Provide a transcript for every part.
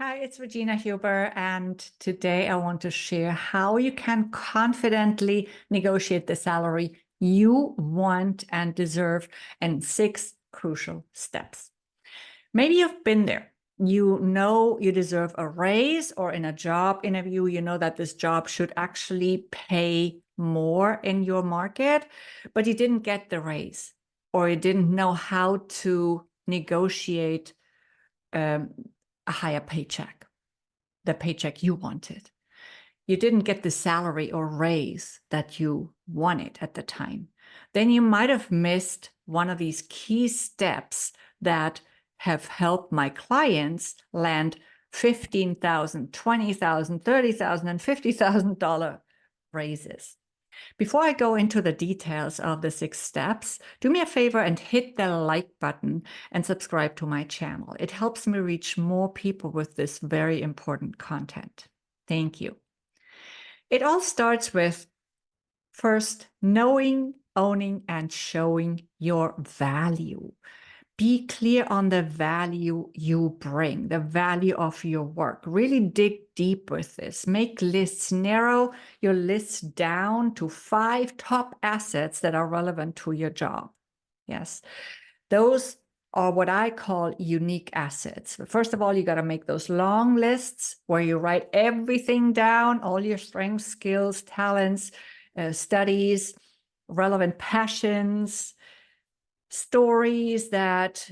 Hi, it's Regina Huber, and today I want to share how you can confidently negotiate the salary you want and deserve in 6 crucial steps. Maybe you've been there. You know you deserve a raise, or in a job interview, you know that this job should actually pay more in your market, but you didn't get the raise, or you didn't know how to negotiate a higher paycheck, the paycheck you wanted. You didn't get the salary or raise that you wanted at the time. Then you might have missed one of these key steps that have helped my clients land $15,000, $20,000, $30,000, and $50,000 raises. Before I go into the details of the 6 steps, do me a favor and hit the like button and subscribe to my channel. It helps me reach more people with this very important content. Thank you. It all starts with first knowing, owning, and showing your value. Be clear on the value you bring, the value of your work. Really dig deep with this. Make lists, narrow your lists down to 5 top assets that are relevant to your job. Yes, those are what I call unique assets. First of all, you got to make those long lists where you write everything down, all your strengths, skills, talents, studies, relevant passions, stories that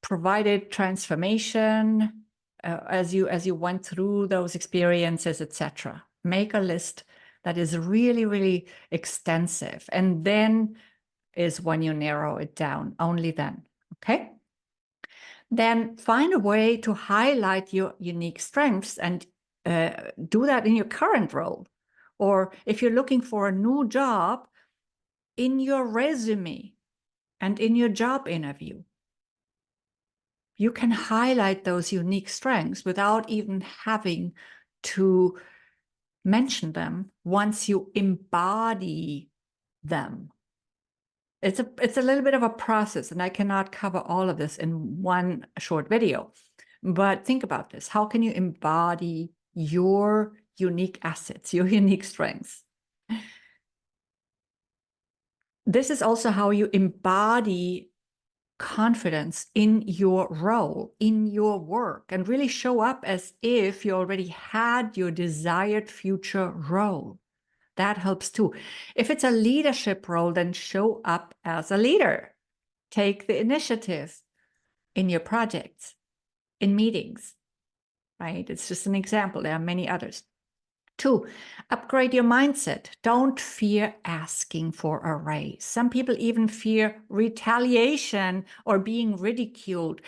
provided transformation as you went through those experiences, etc. Make a list that is really, really extensive, and then is when you narrow it down, only then, okay? Then find a way to highlight your unique strengths and do that in your current role. Or if you're looking for a new job, in your resume and in your job interview. You can highlight those unique strengths without even having to mention them once you embody them. It's a little bit of a process, and I cannot cover all of this in one short video. But think about this. How can you embody your unique assets, your unique strengths? This is also how you embody confidence in your role, in your work, and really show up as if you already had your desired future role. That helps too. If it's a leadership role, then show up as a leader. Take the initiative in your projects, in meetings, right? It's just an example. There are many others. 2, upgrade your mindset. Don't fear asking for a raise. Some people even fear retaliation or being ridiculed.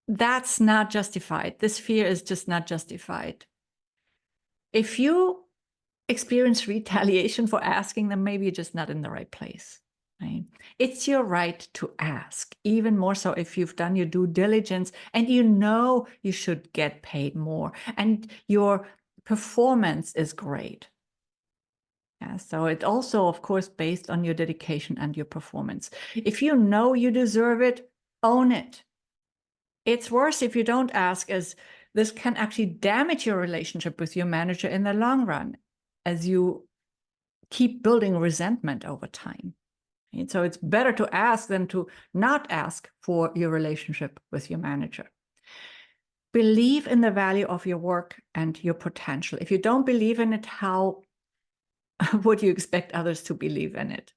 That's not justified. This fear is just not justified. If you experience retaliation for asking, then maybe you're just not in the right place. Right? It's your right to ask, even more so if you've done your due diligence and you know you should get paid more and your performance is great. Yeah, so it's also, of course, based on your dedication and your performance. If you know you deserve it, own it. It's worse if you don't ask, as this can actually damage your relationship with your manager in the long run, as you keep building resentment over time. And so it's better to ask than to not ask for your relationship with your manager. Believe in the value of your work and your potential. If you don't believe in it, how would you expect others to believe in it?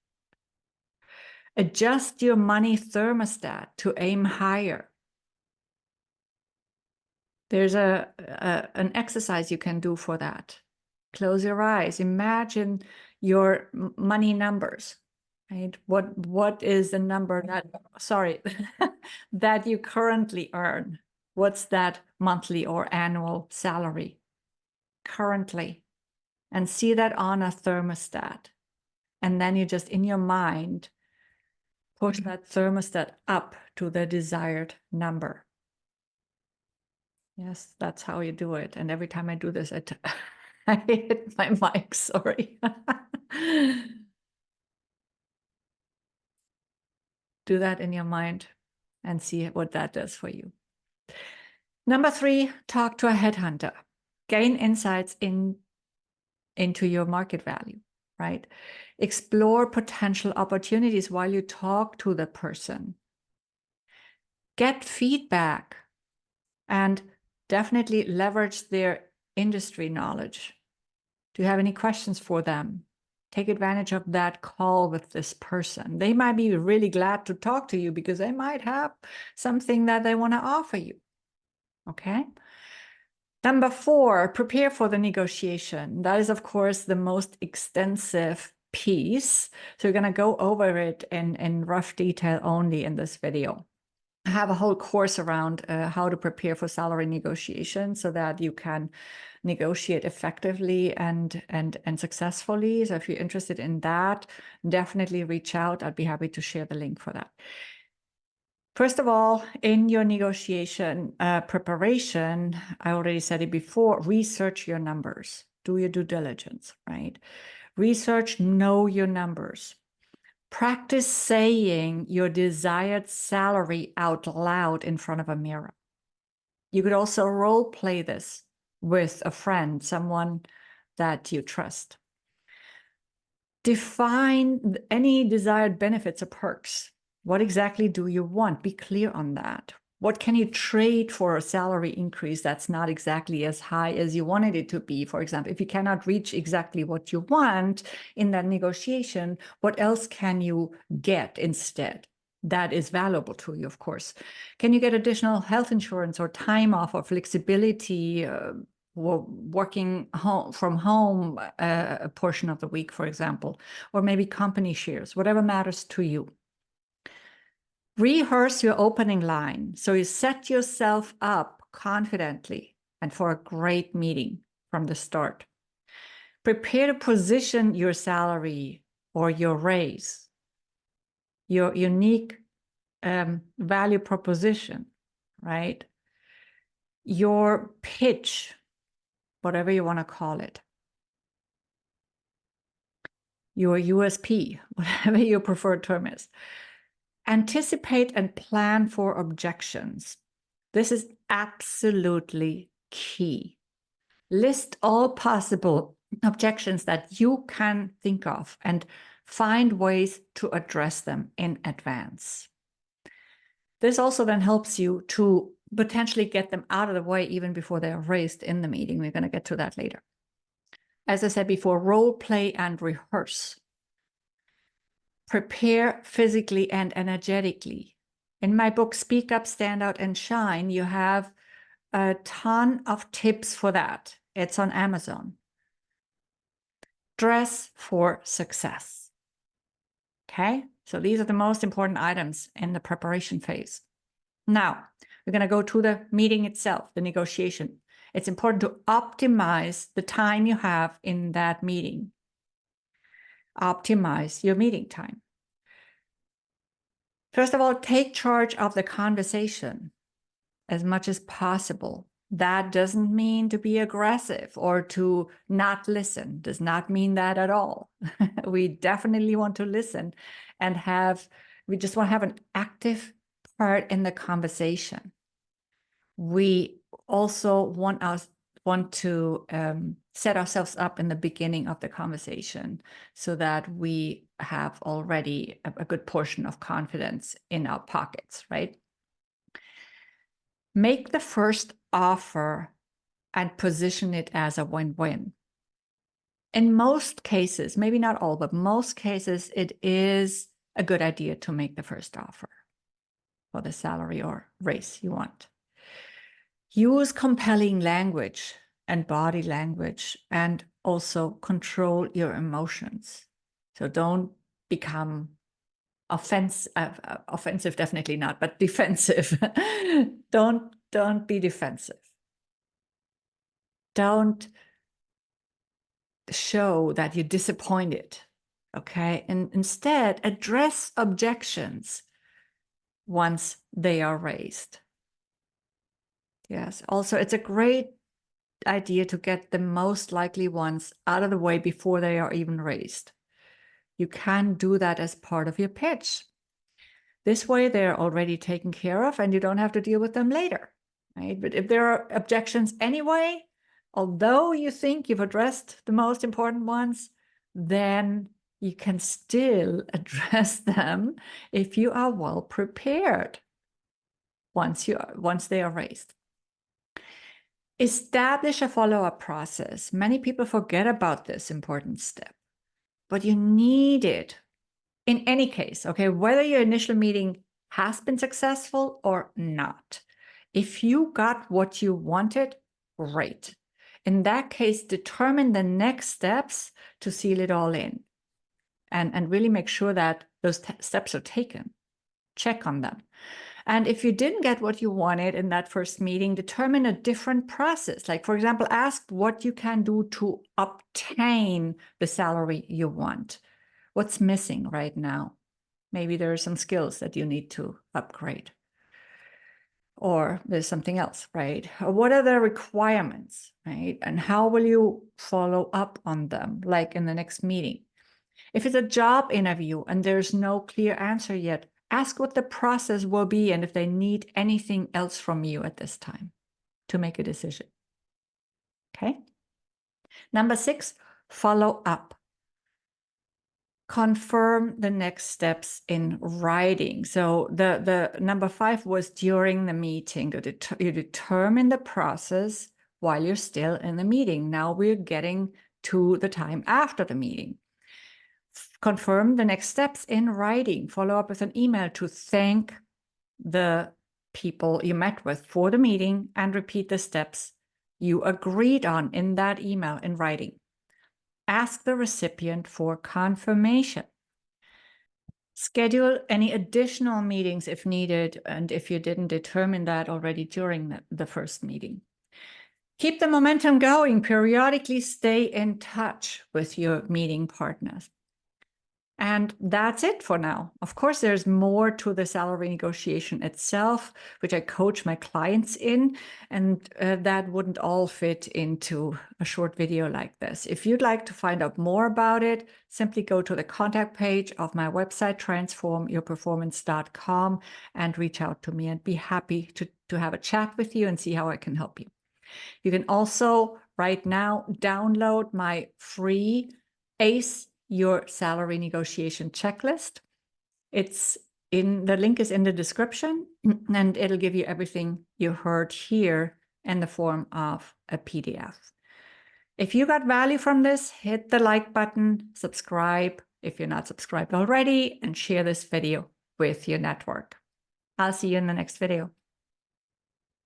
Adjust your money thermostat to aim higher. There's an exercise you can do for that. Close your eyes. Imagine your money numbers, right? What is the number that, sorry, that you currently earn? What's that monthly or annual salary currently? And see that on a thermostat. And then you just, in your mind, push that thermostat up to the desired number. Yes, that's how you do it. And every time I do this, I hit my mic, sorry. Do that in your mind and see what that does for you. Number 3, talk to a headhunter. Gain insights into your market value, right? Explore potential opportunities while you talk to the person. Get feedback and definitely leverage their industry knowledge. Do you have any questions for them? Take advantage of that call with this person. They might be really glad to talk to you because they might have something that they want to offer you. Okay. Number 4, prepare for the negotiation. That is, of course, the most extensive piece. So we're going to go over it in rough detail only in this video. I have a whole course around how to prepare for salary negotiation so that you can negotiate effectively and successfully. So if you're interested in that, definitely reach out. I'd be happy to share the link for that. First of all, in your negotiation preparation, I already said it before, research your numbers. Do your due diligence, right? Research, know your numbers. Practice saying your desired salary out loud in front of a mirror. You could also role play this with a friend, someone that you trust. Define any desired benefits or perks. What exactly do you want? Be clear on that. What can you trade for a salary increase that's not exactly as high as you wanted it to be? For example, if you cannot reach exactly what you want in that negotiation, what else can you get instead? That is valuable to you, of course. Can you get additional health insurance or time off or flexibility, working from home a portion of the week, for example, or maybe company shares, whatever matters to you. Rehearse your opening line so you set yourself up confidently and for a great meeting from the start. Prepare to position your salary or your raise, your unique value proposition, right? Your pitch, whatever you want to call it. Your USP, whatever your preferred term is. Anticipate and plan for objections. This is absolutely key. List all possible objections that you can think of and find ways to address them in advance. This also then helps you to potentially get them out of the way even before they are raised in the meeting. We're going to get to that later. As I said before, role play and rehearse. Prepare physically and energetically. In my book, Speak Up, Stand Out, and Shine, you have a ton of tips for that. It's on Amazon. Dress for success. Okay, so these are the most important items in the preparation phase. Now, we're going to go to the meeting itself, the negotiation. It's important to optimize the time you have in that meeting. Optimize your meeting time. First of all, take charge of the conversation as much as possible. That doesn't mean to be aggressive or to not listen. Does not mean that at all. We definitely want to listen and we just want to have an active part in the conversation. We also want to set ourselves up in the beginning of the conversation so that we have already a good portion of confidence in our pockets, right? Make the first offer and position it as a win-win. In most cases, maybe not all, but most cases, it is a good idea to make the first offer for the salary or raise you want. Use compelling language and body language, and also control your emotions. So don't become offensive, definitely not, but defensive. Don't be defensive. Don't show that you're disappointed, okay? And instead, address objections once they are raised. Yes, also, it's a great idea to get the most likely ones out of the way before they are even raised. You can do that as part of your pitch. This way, they're already taken care of and you don't have to deal with them later. right? But if there are objections anyway, although you think you've addressed the most important ones, then you can still address them if you are well prepared once they are raised. Establish a follow-up process. Many people forget about this important step, but you need it in any case, okay? Whether your initial meeting has been successful or not. If you got what you wanted, great. In that case, determine the next steps to seal it all in and really make sure that those steps are taken. Check on them. And if you didn't get what you wanted in that first meeting, determine a different process. Like, for example, ask what you can do to obtain the salary you want. What's missing right now? Maybe there are some skills that you need to upgrade. Or there's something else, right? Or what are the requirements, right? And how will you follow up on them, like in the next meeting? If it's a job interview and there's no clear answer yet, ask what the process will be and if they need anything else from you at this time to make a decision. Okay. Number 6, follow up. Confirm the next steps in writing. So the number 5 was during the meeting. You determine the process while you're still in the meeting. Now we're getting to the time after the meeting. Confirm the next steps in writing. Follow up with an email to thank the people you met with for the meeting and repeat the steps you agreed on in that email in writing. Ask the recipient for confirmation. Schedule any additional meetings if needed and if you didn't determine that already during the first meeting. Keep the momentum going. Periodically stay in touch with your meeting partners. And that's it for now. Of course, there's more to the salary negotiation itself, which I coach my clients in, and that wouldn't all fit into a short video like this. If you'd like to find out more about it, simply go to the contact page of my website, transformyourperformance.com, and reach out to me and be happy to have a chat with you and see how I can help you. You can also right now download my free ACE Your Salary Negotiation Checklist. The link is in the description, and it'll give you everything you heard here in the form of a PDF. If you got value from this, hit the like button, subscribe if you're not subscribed already, and share this video with your network. I'll see you in the next video.